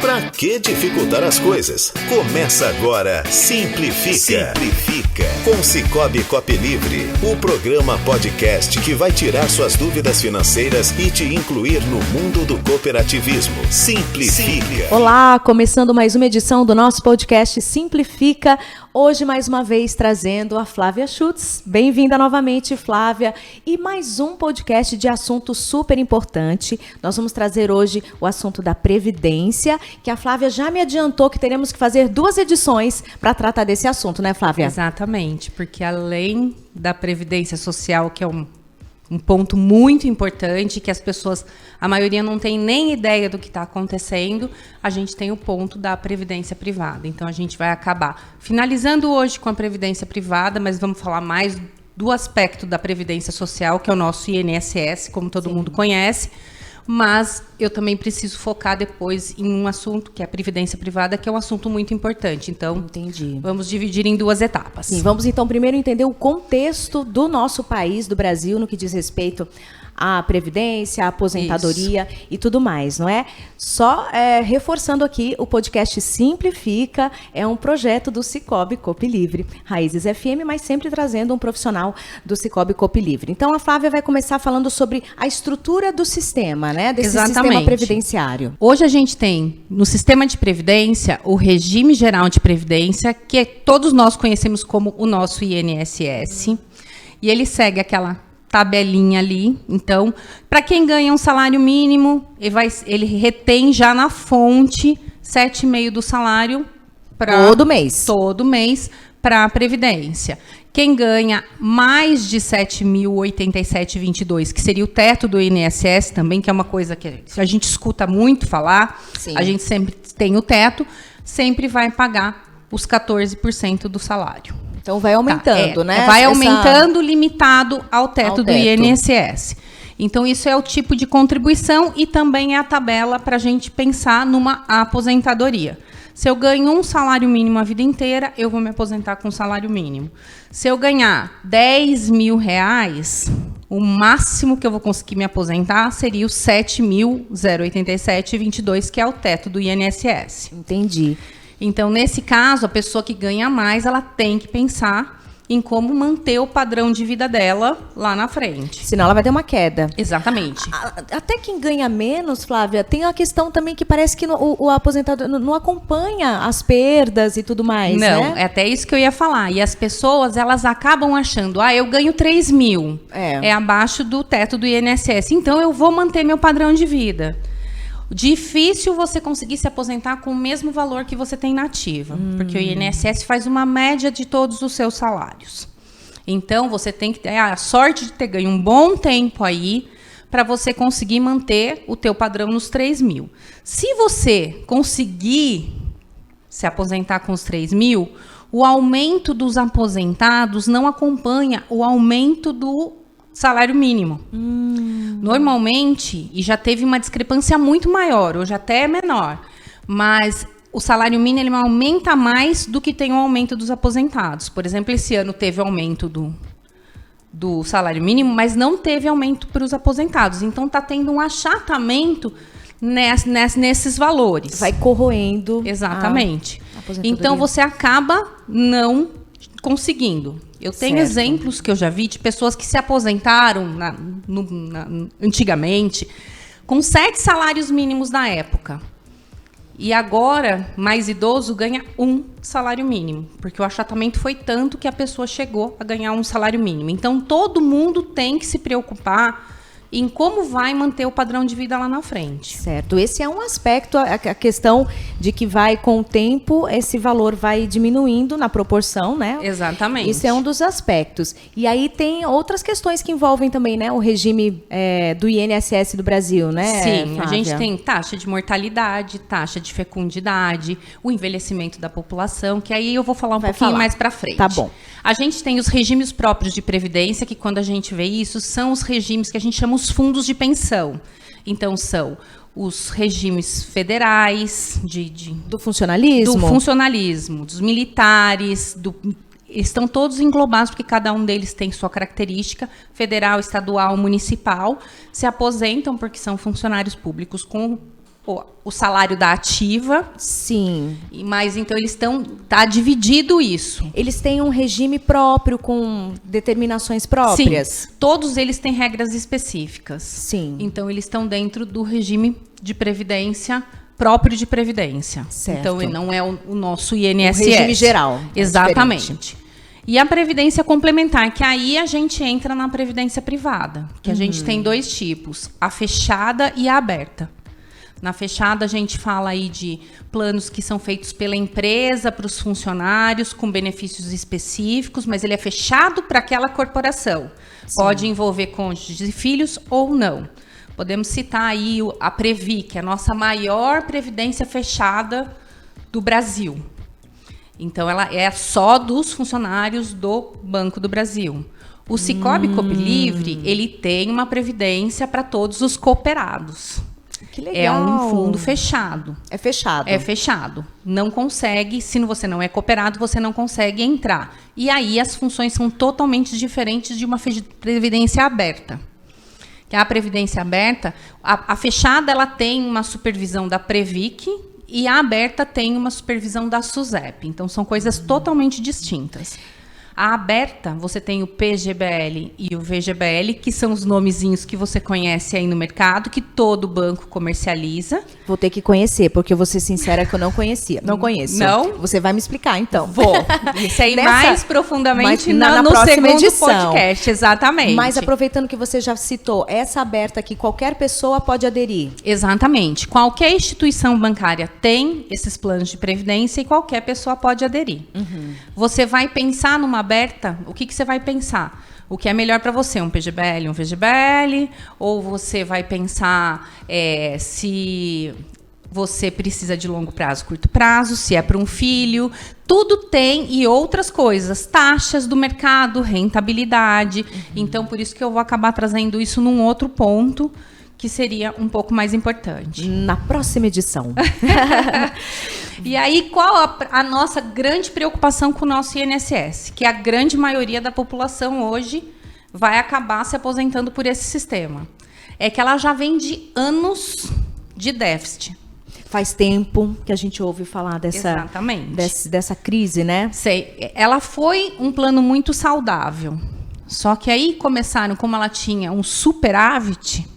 Pra que dificultar as coisas? Começa agora Simplifica. Simplifica. Com Sicoob Copilivre, o programa podcast que vai tirar suas dúvidas financeiras e te incluir no mundo do cooperativismo. Simplifica. Olá, começando mais uma edição do nosso podcast Simplifica. Hoje, mais uma vez, trazendo a Flávia Schutz. Bem-vinda novamente, Flávia. E mais um podcast de assunto super importante. Nós vamos trazer hoje o assunto da Previdência, que a Flávia já me adiantou que teremos que fazer 2 edições para tratar desse assunto, né, Flávia? Exatamente, porque além da Previdência Social, que é um ponto muito importante, que as pessoas, a maioria não tem nem ideia do que está acontecendo, a gente tem o ponto da Previdência Privada. Então, a gente vai acabar finalizando hoje com a Previdência Privada, mas vamos falar mais do aspecto da Previdência Social, que é o nosso INSS, como todo mundo conhece, mas eu também preciso focar depois em um assunto, que é a Previdência Privada, que é um assunto muito importante. Então, vamos dividir em 2 etapas. Sim, vamos então primeiro entender o contexto do nosso país, do Brasil, no que diz respeito à Previdência, à aposentadoria e tudo mais, não é? Só reforçando aqui, o podcast Simplifica é um projeto do Sicoob Copilivre, Raízes FM, mas sempre trazendo um profissional do Sicoob Copilivre. Então, a Flávia vai começar falando sobre a estrutura do sistema, né? Desse sistema previdenciário. Hoje a gente tem, no sistema de previdência, o regime geral de previdência, que todos nós conhecemos como o nosso INSS, e ele segue aquela tabelinha ali. Então, para quem ganha um salário mínimo, ele retém já na fonte 7,5% do salário todo mês para a Previdência. Quem ganha mais de 7.087,22, que seria o teto do INSS também, que é uma coisa que a gente escuta muito falar, a gente sempre tem o teto, sempre vai pagar os 14% do salário. Então vai aumentando, né? Vai aumentando, limitado ao teto do INSS. Então, isso é o tipo de contribuição e também é a tabela para a gente pensar numa aposentadoria. Se eu ganho um salário mínimo a vida inteira, eu vou me aposentar com salário mínimo. Se eu ganhar R$10.000, o máximo que eu vou conseguir me aposentar seria os 7.087,22, que é o teto do INSS. Entendi. Então, nesse caso, a pessoa que ganha mais, ela tem que pensar em como manter o padrão de vida dela lá na frente. Senão ela vai ter uma queda. Exatamente. Até quem ganha menos, Flávia, tem a questão também que parece que o aposentado não acompanha as perdas e tudo mais, não, né? É até isso que eu ia falar. E as pessoas, elas acabam achando, eu ganho 3.000. É abaixo do teto do INSS. Então, eu vou manter meu padrão de vida. Difícil você conseguir se aposentar com o mesmo valor que você tem na ativa, porque o INSS faz uma média de todos os seus salários. Então, você tem que ter a sorte de ter ganho um bom tempo aí para você conseguir manter o teu padrão nos 3.000. Se você conseguir se aposentar com os 3.000, o aumento dos aposentados não acompanha o aumento do salário mínimo. Normalmente, e já teve uma discrepância muito maior, hoje até é menor, mas o salário mínimo ele aumenta mais do que tem o aumento dos aposentados. Por exemplo, esse ano teve aumento do salário mínimo, mas não teve aumento para os aposentados. Então, está tendo um achatamento nesses valores. Vai corroendo. Exatamente. Então, você acaba não conseguindo. Eu tenho exemplos que eu já vi de pessoas que se aposentaram antigamente com 7 salários mínimos na época. E agora, mais idoso, ganha 1 salário mínimo. Porque o achatamento foi tanto que a pessoa chegou a ganhar 1 salário mínimo. Então, todo mundo tem que se preocupar em como vai manter o padrão de vida lá na frente. Certo. Esse é um aspecto, a questão de que vai, com o tempo, esse valor vai diminuindo na proporção, né? Exatamente. Isso é um dos aspectos. E aí tem outras questões que envolvem também, né, o regime do INSS do Brasil, né, Sim, Flávia? A gente tem taxa de mortalidade, taxa de fecundidade, o envelhecimento da população, que aí eu vou falar um pouquinho mais para frente. Tá bom. A gente tem os regimes próprios de previdência, que quando a gente vê isso, são os regimes que a gente chama os fundos de pensão. Então, são os regimes federais, do funcionalismo, dos militares, estão todos englobados, porque cada um deles tem sua característica, federal, estadual, municipal, se aposentam porque são funcionários públicos com o salário da ativa. Sim. Mas então tá dividido isso. Eles têm um regime próprio com determinações próprias? Sim, todos eles têm regras específicas. Sim. Então eles estão dentro do regime de previdência próprio de previdência. Certo. Então ele não é o nosso INSS. O regime geral. Exatamente. E a previdência complementar, que aí a gente entra na previdência privada, que a gente tem 2 tipos, a fechada e a aberta. Na fechada, a gente fala aí de planos que são feitos pela empresa para os funcionários, com benefícios específicos, mas ele é fechado para aquela corporação. Sim. Pode envolver cônjuges e filhos ou não. Podemos citar aí a Previ, que é a nossa maior previdência fechada do Brasil. Então, ela é só dos funcionários do Banco do Brasil. O Sicoob Copilivre, ele tem uma previdência para todos os cooperados. Que legal. É um fundo fechado. É fechado. É fechado. Não consegue, se você não é cooperado, você não consegue entrar. E aí as funções são totalmente diferentes de uma previdência aberta. Que a previdência aberta, a fechada, ela tem uma supervisão da Previc e a aberta tem uma supervisão da SUSEP. Então são coisas totalmente distintas. A aberta, você tem o PGBL e o VGBL, que são os nomezinhos que você conhece aí no mercado, que todo banco comercializa. Vou ter que conhecer, porque eu vou ser sincera que eu não conhecia. Não conheço. Não? Você vai me explicar, então. Vou. Isso aí mais profundamente na no próxima segundo edição. podcast. Exatamente. Mas aproveitando que você já citou, essa aberta aqui, qualquer pessoa pode aderir? Exatamente. Qualquer instituição bancária tem esses planos de previdência e qualquer pessoa pode aderir. Você vai pensar numa aberta, o que você vai pensar? O que é melhor para você? Um PGBL, um VGBL? Ou você vai pensar se você precisa de longo prazo, curto prazo, se é para um filho? Tudo tem, e outras coisas, taxas do mercado, rentabilidade. Então, por isso que eu vou acabar trazendo isso num outro ponto, que seria um pouco mais importante. Na próxima edição. E aí, qual a nossa grande preocupação com o nosso INSS? Que a grande maioria da população hoje vai acabar se aposentando por esse sistema. É que ela já vem de anos de déficit. Faz tempo que a gente ouve falar dessa crise, né? Sei. Ela foi um plano muito saudável. Só que aí começaram, como ela tinha um superávit,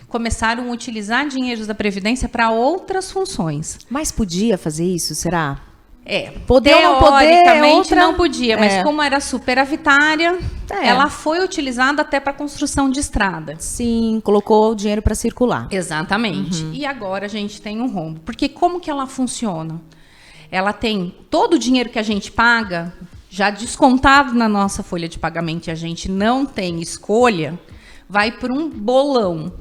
começaram a utilizar dinheiros da Previdência para outras funções. Mas podia fazer isso, será? Poder ou não poder, teoricamente não podia, mas como era superavitária, ela foi utilizada até para construção de estrada. Sim, colocou o dinheiro para circular. Exatamente. E agora a gente tem um rombo. Porque como que ela funciona? Ela tem todo o dinheiro que a gente paga, já descontado na nossa folha de pagamento, e a gente não tem escolha, vai para um bolão.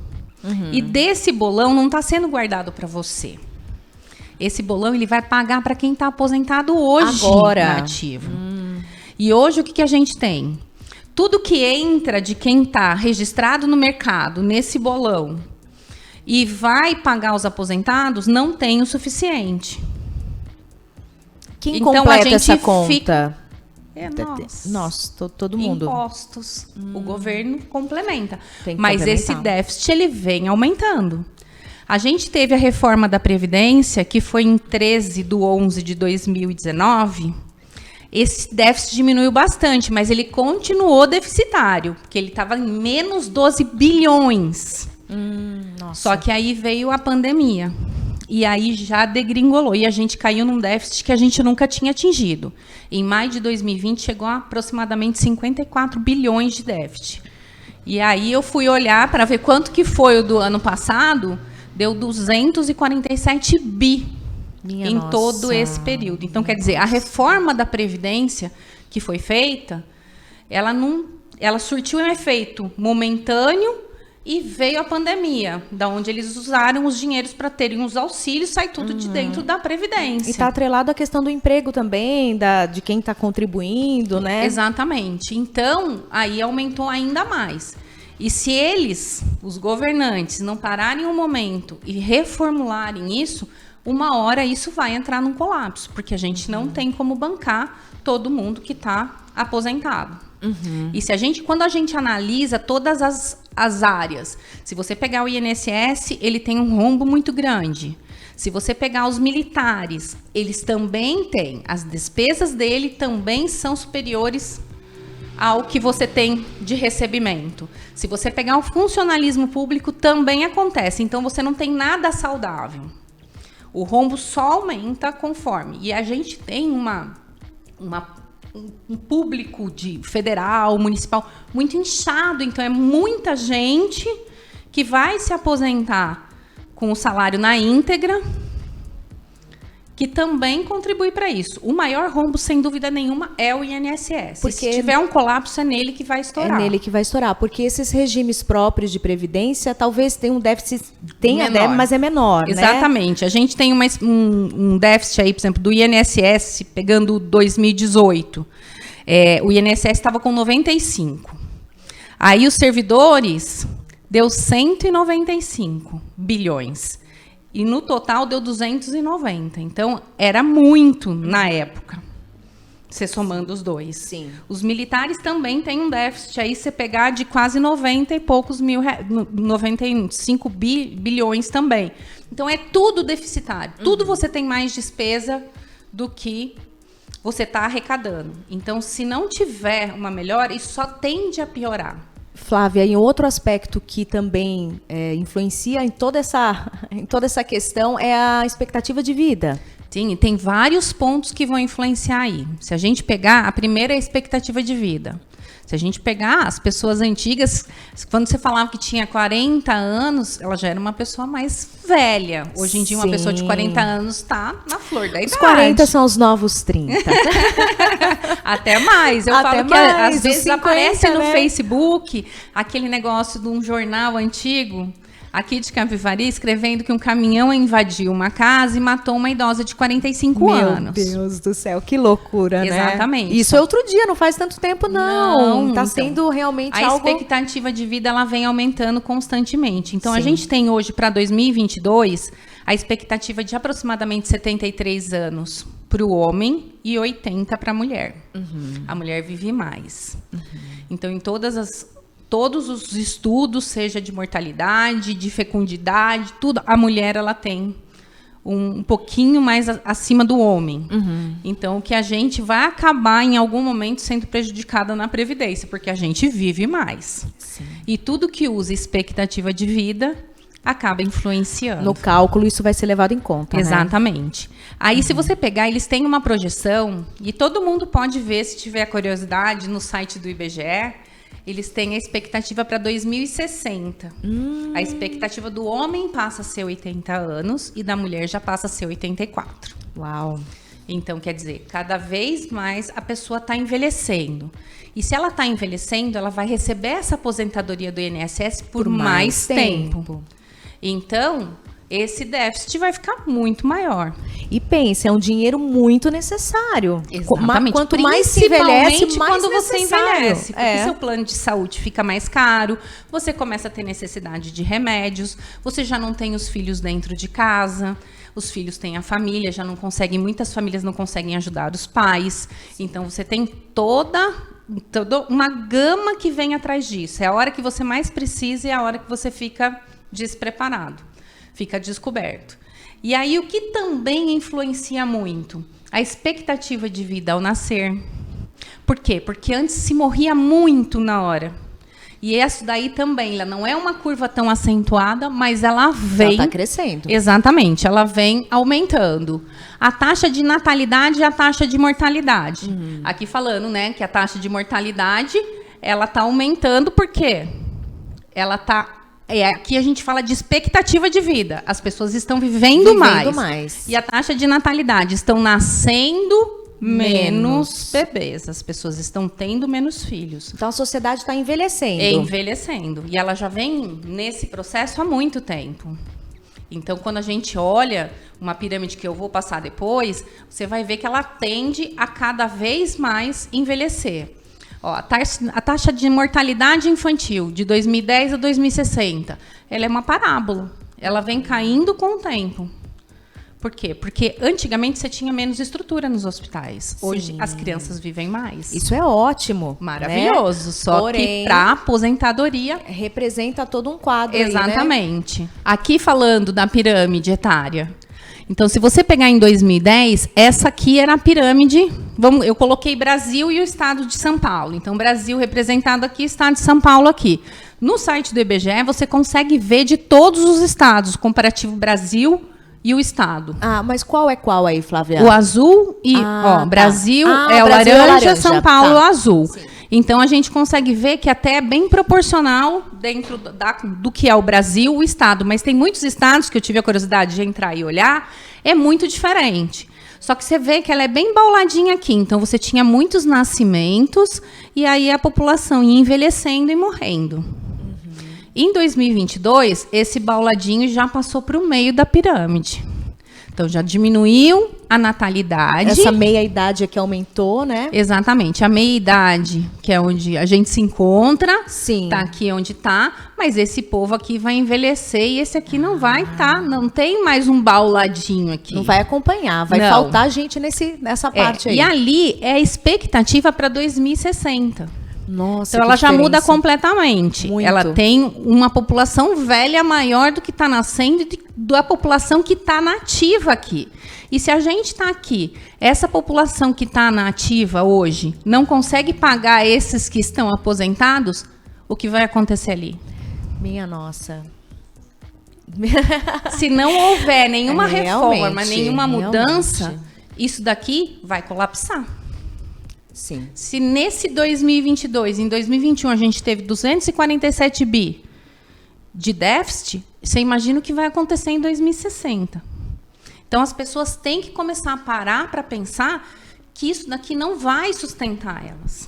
E desse bolão não está sendo guardado para você. Esse bolão ele vai pagar para quem está aposentado hoje na ativa. E hoje o que a gente tem? Tudo que entra de quem está registrado no mercado nesse bolão e vai pagar os aposentados não tem o suficiente. Quem completa essa conta? Nós, todo mundo. Impostos. O governo complementa. Mas esse déficit ele vem aumentando. A gente teve a reforma da Previdência, que foi em 13/11/2019. Esse déficit diminuiu bastante, mas ele continuou deficitário, porque ele estava em menos 12 bilhões. Só que aí veio a pandemia. E aí já degringolou. E a gente caiu num déficit que a gente nunca tinha atingido. Em maio de 2020, chegou a aproximadamente 54 bilhões de déficit. E aí eu fui olhar para ver quanto que foi o do ano passado, deu 247 bi em todo esse período. Então, quer dizer, a reforma da Previdência que foi feita, ela surtiu um efeito momentâneo. E veio a pandemia, da onde eles usaram os dinheiros para terem os auxílios, sai tudo de dentro da Previdência. E está atrelado à questão do emprego também, de quem está contribuindo, né? Exatamente. Então, aí aumentou ainda mais. E se eles, os governantes, não pararem um momento e reformularem isso, uma hora isso vai entrar num colapso, porque a gente não tem como bancar todo mundo que está aposentado. E quando a gente analisa todas as as áreas. Se você pegar o INSS, ele tem um rombo muito grande. Se você pegar os militares, eles também têm. As despesas dele também são superiores ao que você tem de recebimento. Se você pegar o funcionalismo público, também acontece. Então, você não tem nada saudável. O rombo só aumenta conforme. E a gente tem um público de federal, municipal, muito inchado. Então, é muita gente que vai se aposentar com o salário na íntegra, que também contribui para isso. O maior rombo, sem dúvida nenhuma, é o INSS. Porque se tiver um colapso, é nele que vai estourar. É nele que vai estourar, porque esses regimes próprios de previdência talvez tenham um déficit, mas é menor, Exatamente. Né? A gente tem um déficit aí, por exemplo, do INSS, pegando 2018. O INSS estava com 95. Aí os servidores deu 195 bilhões. E no total deu 290. Então, era muito na época, você somando os dois. Sim. Os militares também têm um déficit aí, você pegar de quase 90 e poucos 95 bilhões também. Então, é tudo deficitário. Tudo você tem mais despesa do que você está arrecadando. Então, se não tiver uma melhora, isso só tende a piorar. Flávia, e um outro aspecto que também influencia em toda essa questão é a expectativa de vida. Sim, tem vários pontos que vão influenciar aí. Se a gente pegar, a primeira é a expectativa de vida. Se a gente pegar as pessoas antigas, quando você falava que tinha 40 anos, ela já era uma pessoa mais velha. Hoje em dia, uma pessoa de 40 anos está na flor da idade. Os 40 são os novos 30. Até mais. Eu falo que às vezes 50, aparece no Facebook aquele negócio de um jornal antigo, aqui de Capivari, escrevendo que um caminhão invadiu uma casa e matou uma idosa de 45 anos. Meu Deus do céu, que loucura, né? Exatamente. Isso é outro dia, não faz tanto tempo, não. Está sendo realmente algo... A expectativa de vida ela vem aumentando constantemente. Então, a gente tem hoje, para 2022, a expectativa de aproximadamente 73 anos para o homem e 80 para a mulher. A mulher vive mais. Então, em todos os estudos, seja de mortalidade, de fecundidade, tudo, a mulher ela tem um pouquinho mais acima do homem. Então, que a gente vai acabar, em algum momento, sendo prejudicada na Previdência, porque a gente vive mais. Sim. E tudo que usa expectativa de vida acaba influenciando. No cálculo, isso vai ser levado em conta, Exatamente. Né? Aí, se você pegar, eles têm uma projeção, e todo mundo pode ver, se tiver curiosidade, no site do IBGE, eles têm a expectativa para 2060. A expectativa do homem passa a ser 80 anos e da mulher já passa a ser 84. Uau! Então, quer dizer, cada vez mais a pessoa está envelhecendo. E se ela está envelhecendo, ela vai receber essa aposentadoria do INSS por mais tempo. Então, esse déficit vai ficar muito maior. E pense, é um dinheiro muito necessário. Exatamente. Quanto mais se envelhece, mais quando você envelhece. Porque seu plano de saúde fica mais caro, você começa a ter necessidade de remédios, você já não tem os filhos dentro de casa, os filhos têm a família, já não conseguem, muitas famílias não conseguem ajudar os pais. Então, você tem toda uma gama que vem atrás disso. É a hora que você mais precisa e é a hora que você fica despreparado. Fica descoberto. E aí, o que também influencia muito? A expectativa de vida ao nascer. Por quê? Porque antes se morria muito na hora. E isso daí também, ela não é uma curva tão acentuada, mas ela vem... Ela está crescendo. Exatamente, ela vem aumentando. A taxa de natalidade e a taxa de mortalidade. Aqui falando, né, que a taxa de mortalidade, ela está aumentando, por quê? Ela está... aqui a gente fala de expectativa de vida. As pessoas estão vivendo mais. E a taxa de natalidade, estão nascendo menos bebês. As pessoas estão tendo menos filhos. Então, a sociedade está envelhecendo. Envelhecendo. E ela já vem nesse processo há muito tempo. Então, quando a gente olha uma pirâmide que eu vou passar depois, você vai ver que ela tende a cada vez mais envelhecer. Ó, a taxa de mortalidade infantil de 2010 a 2060, ela é uma parábola. Ela vem caindo com o tempo. Por quê? Porque antigamente você tinha menos estrutura nos hospitais. Hoje as crianças vivem mais. Isso é ótimo. Maravilhoso. Né? Só porém, que para aposentadoria representa todo um quadro. Exatamente. Aí, né? Aqui falando da pirâmide etária. Então, se você pegar em 2010, essa aqui era a pirâmide. Eu coloquei Brasil e o estado de São Paulo. Então, Brasil representado aqui, estado de São Paulo aqui. No site do IBGE, você consegue ver de todos os estados, comparativo Brasil e o estado. Mas qual é qual aí, Flávia? O azul e Brasil é o laranja, São Paulo é o azul. Sim. Então, a gente consegue ver que até é bem proporcional dentro do que é o Brasil, o estado. Mas tem muitos estados que eu tive a curiosidade de entrar e olhar, é muito diferente. Só que você vê que ela é bem bauladinha aqui. Então, você tinha muitos nascimentos e aí a população ia envelhecendo e morrendo. Em 2022, esse bauladinho já passou para o meio da pirâmide. Então, já diminuiu a natalidade. Essa meia-idade aqui aumentou, né? Exatamente. A meia-idade, que é onde a gente se encontra, está aqui onde está, mas esse povo aqui vai envelhecer e esse aqui não vai estar, não tem mais um bauladinho aqui. Não vai acompanhar, vai faltar gente nessa parte aí. E ali é a expectativa para 2060. Nossa, então ela já muda completamente. Muito. Ela tem uma população velha maior do que está nascendo e da população que está nativa aqui. E se a gente está aqui, essa população que está nativa hoje não consegue pagar esses que estão aposentados, o que vai acontecer ali? Minha nossa. Se não houver nenhuma reforma, nenhuma mudança, isso daqui vai colapsar. Sim. Se nesse 2022, em 2021, a gente teve 247 bi de déficit, você imagina o que vai acontecer em 2060. Então, as pessoas têm que começar a parar para pensar que isso daqui não vai sustentar elas.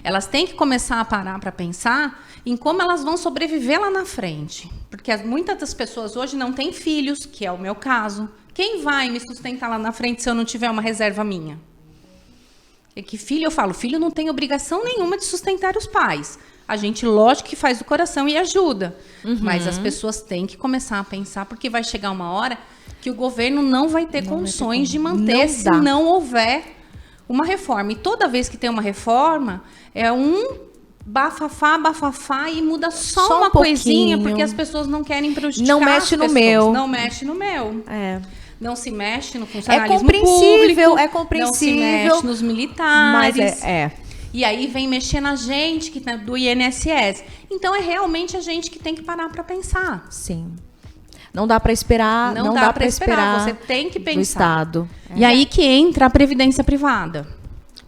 Elas têm que começar a parar para pensar em como elas vão sobreviver lá na frente. Porque muitas das pessoas hoje não têm filhos, que é o meu caso. Quem vai me sustentar lá na frente se eu não tiver uma reserva minha? É que filho, eu falo, filho não tem obrigação nenhuma de sustentar os pais. A gente, lógico, que faz do coração e ajuda. Mas as pessoas têm que começar a pensar, porque vai chegar uma hora que o governo não vai ter condições de manter se não houver uma reforma. E toda vez que tem uma reforma, é um bafafá e muda só uma coisinha, porque as pessoas não querem prejudicar não mexe no meu. Não mexe no meu. Não se mexe no funcionalismo público. É compreensível. Não se mexe nos militares. Mas E aí vem mexer na gente que tá do INSS. Então, é realmente a gente que tem que parar para pensar. Sim. Não dá para esperar. Não dá para esperar. Você tem que pensar. Do Estado. E aí que entra a previdência privada.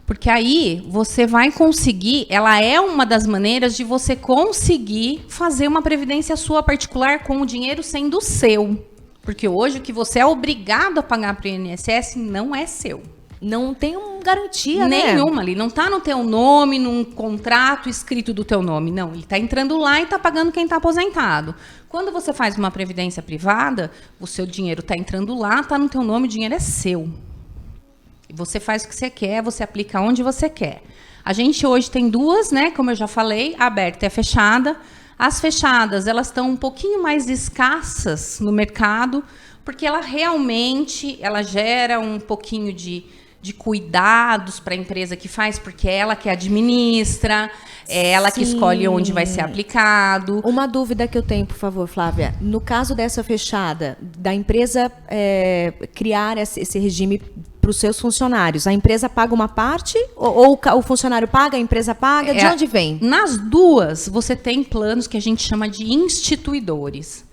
Porque aí você vai conseguir, ela é uma das maneiras de você conseguir fazer uma previdência sua particular com o dinheiro sendo seu. Porque hoje o que você é obrigado a pagar para o INSS não é seu. Não tem garantia, nenhuma ali. Não está no teu nome, num contrato escrito do teu nome. Não, ele está entrando lá e está pagando quem está aposentado. Quando você faz uma previdência privada, o seu dinheiro está entrando lá, está no teu nome, o dinheiro é seu. Você faz o que você quer, você aplica onde você quer. A gente hoje tem duas, né? Como eu já falei, a aberta e a fechada. As fechadas, elas estão um pouquinho mais escassas no mercado, porque ela realmente gera um pouquinho de cuidados para a empresa que faz, porque é ela que administra, é ela que escolhe onde vai ser aplicado. Uma dúvida que eu tenho, por favor, Flávia. No caso dessa fechada, da empresa criar esse regime para os seus funcionários, a empresa paga uma parte ou o funcionário paga, a empresa paga? De onde vem? Nas duas, você tem planos que a gente chama de instituidores.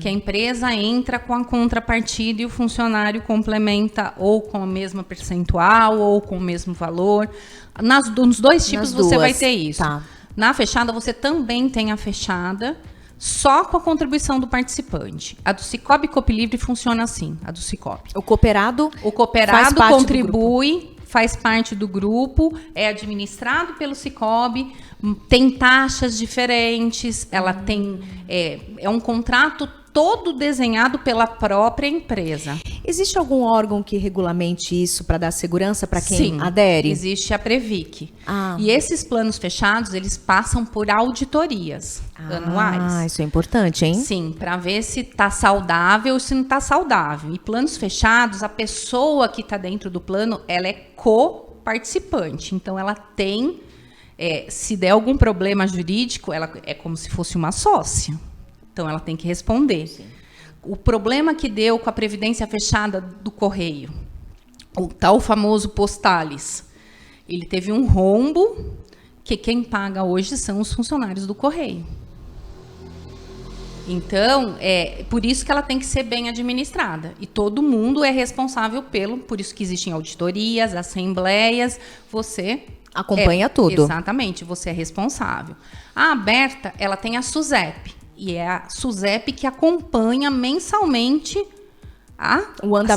Que a empresa entra com a contrapartida e o funcionário complementa ou com a mesma percentual ou com o mesmo valor. Nos dois tipos você vai ter isso. Tá. Na fechada, você também tem a fechada, só com a contribuição do participante. A do Cicobi Copilivre funciona assim, a do Cicobi. O cooperado contribui, faz parte do grupo, é administrado pelo Cicobi, tem taxas diferentes, ela tem é um contrato todo desenhado pela própria empresa. Existe algum órgão que regulamente isso para dar segurança para quem adere? Existe a Previc. E esses planos fechados, eles passam por auditorias anuais. Isso é importante, hein? Sim, para ver se está saudável ou se não está saudável. E planos fechados, a pessoa que está dentro do plano, ela é co-participante. Então, ela tem, se der algum problema jurídico, ela é como se fosse uma sócia. Então, ela tem que responder. Sim. O problema que deu com a previdência fechada do Correio, o tal famoso Postales, ele teve um rombo que quem paga hoje são os funcionários do Correio. Então, por isso que ela tem que ser bem administrada. E todo mundo é responsável por isso que existem auditorias, assembleias, você acompanha tudo. Exatamente, você é responsável. A Aberta, ela tem a SUSEP. E é a SUSEP que acompanha mensalmente a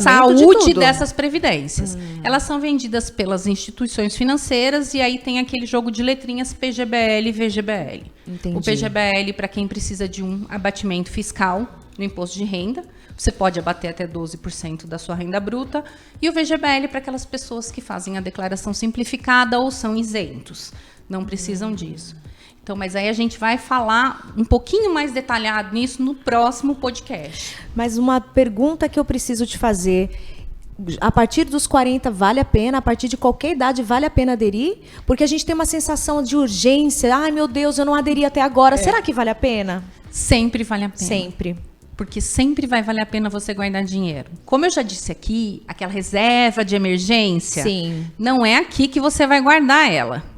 saúde dessas previdências. Elas são vendidas pelas instituições financeiras e aí tem aquele jogo de letrinhas PGBL e VGBL. Entendi. O PGBL para quem precisa de um abatimento fiscal no imposto de renda. Você pode abater até 12% da sua renda bruta. E o VGBL para aquelas pessoas que fazem a declaração simplificada ou são isentos. Não precisam disso. Então, mas aí a gente vai falar um pouquinho mais detalhado nisso no próximo podcast. Mas uma pergunta que eu preciso te fazer: a partir dos 40 vale a pena? A partir de qualquer idade vale a pena aderir? Porque a gente tem uma sensação de urgência. Ai, meu Deus, eu não aderi até agora. Será que vale a pena? Sempre vale a pena. Sempre. Porque sempre vai valer a pena você guardar dinheiro. Como eu já disse aqui, aquela reserva de emergência, não é aqui que você vai guardar ela.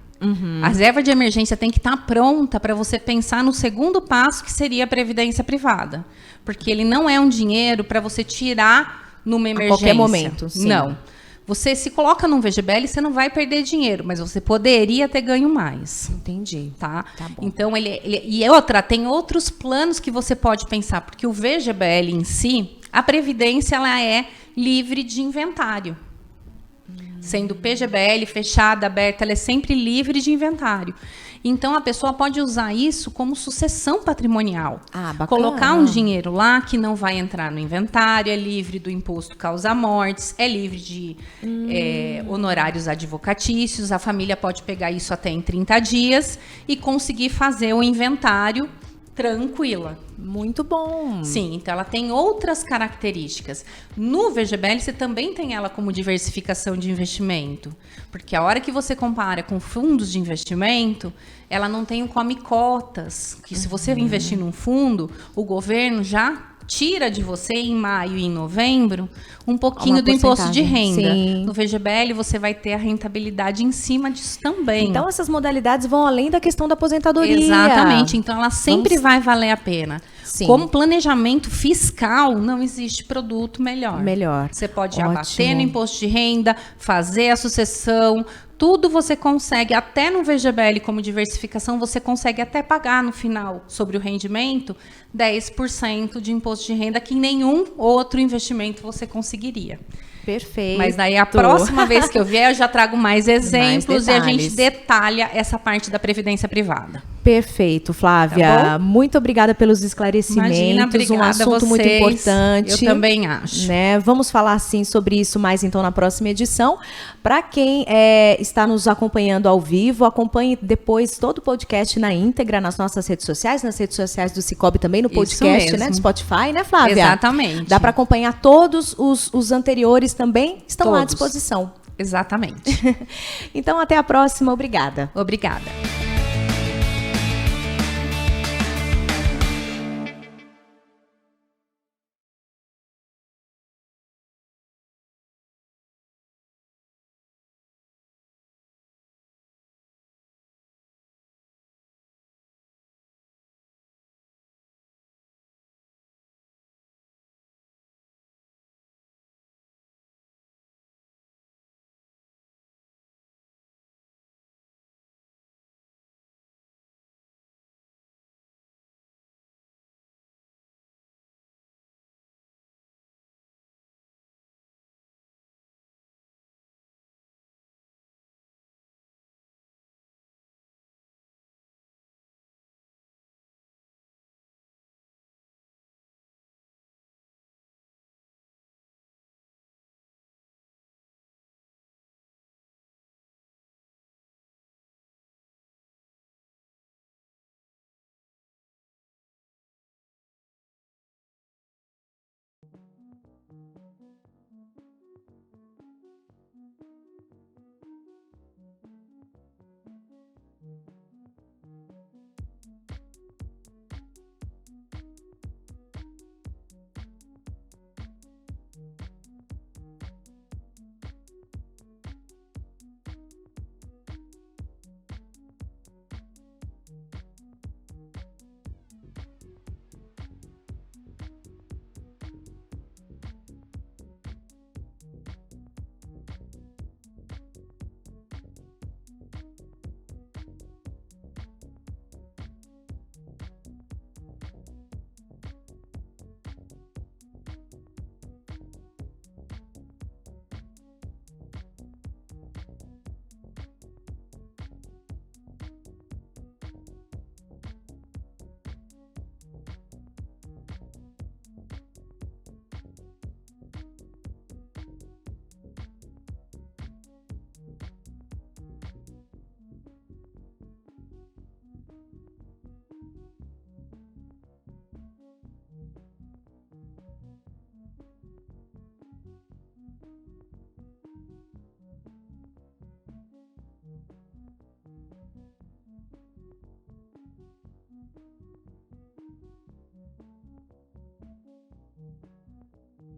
A reserva de emergência tem que estar pronta para você pensar no segundo passo, que seria a previdência privada. Porque ele não é um dinheiro para você tirar numa emergência. A qualquer momento. Sim. Não. Você se coloca num VGBL, você não vai perder dinheiro, mas você poderia ter ganho mais. Entendi. Tá bom. Então, e tem outros planos que você pode pensar, porque o VGBL em si, a previdência, ela é livre de inventário. Sendo PGBL, fechada, aberta, ela é sempre livre de inventário. Então, a pessoa pode usar isso como sucessão patrimonial. Bacana. Colocar um dinheiro lá que não vai entrar no inventário, é livre do imposto causa-mortes, é livre de honorários advocatícios, a família pode pegar isso até em 30 dias e conseguir fazer o inventário tranquila. Muito bom. Sim, então ela tem outras características. No VGBL, você também tem ela como diversificação de investimento. Porque a hora que você compara com fundos de investimento, ela não tem o come cotas. Que se você investir num fundo, o governo já tira de você em maio e em novembro um pouquinho do imposto de renda. Sim. No VGBL você vai ter a rentabilidade em cima disso também. Então essas modalidades vão além da questão da aposentadoria. Exatamente. Então ela sempre vai valer a pena. Sim. Como planejamento fiscal, não existe produto melhor. Você pode abater no imposto de renda, fazer a sucessão, tudo você consegue, até no VGBL como diversificação, você consegue até pagar no final, sobre o rendimento, 10% de imposto de renda que em nenhum outro investimento você conseguiria. Perfeito. Mas daí a próxima vez que eu vier, eu já trago mais exemplos e a gente detalha essa parte da previdência privada. Perfeito, Flávia. Tá, muito obrigada pelos esclarecimentos. Imagina, obrigada um assunto muito importante. Eu também acho. Né? Vamos falar sim sobre isso mais então na próxima edição. Para quem está nos acompanhando ao vivo, acompanhe depois todo o podcast na íntegra nas nossas redes sociais, nas redes sociais do Cicobi também, no podcast, né, do Spotify, né, Flávia? Exatamente. Dá para acompanhar todos os anteriores também, estão lá à disposição. Exatamente. Então, até a próxima. Obrigada. Obrigada.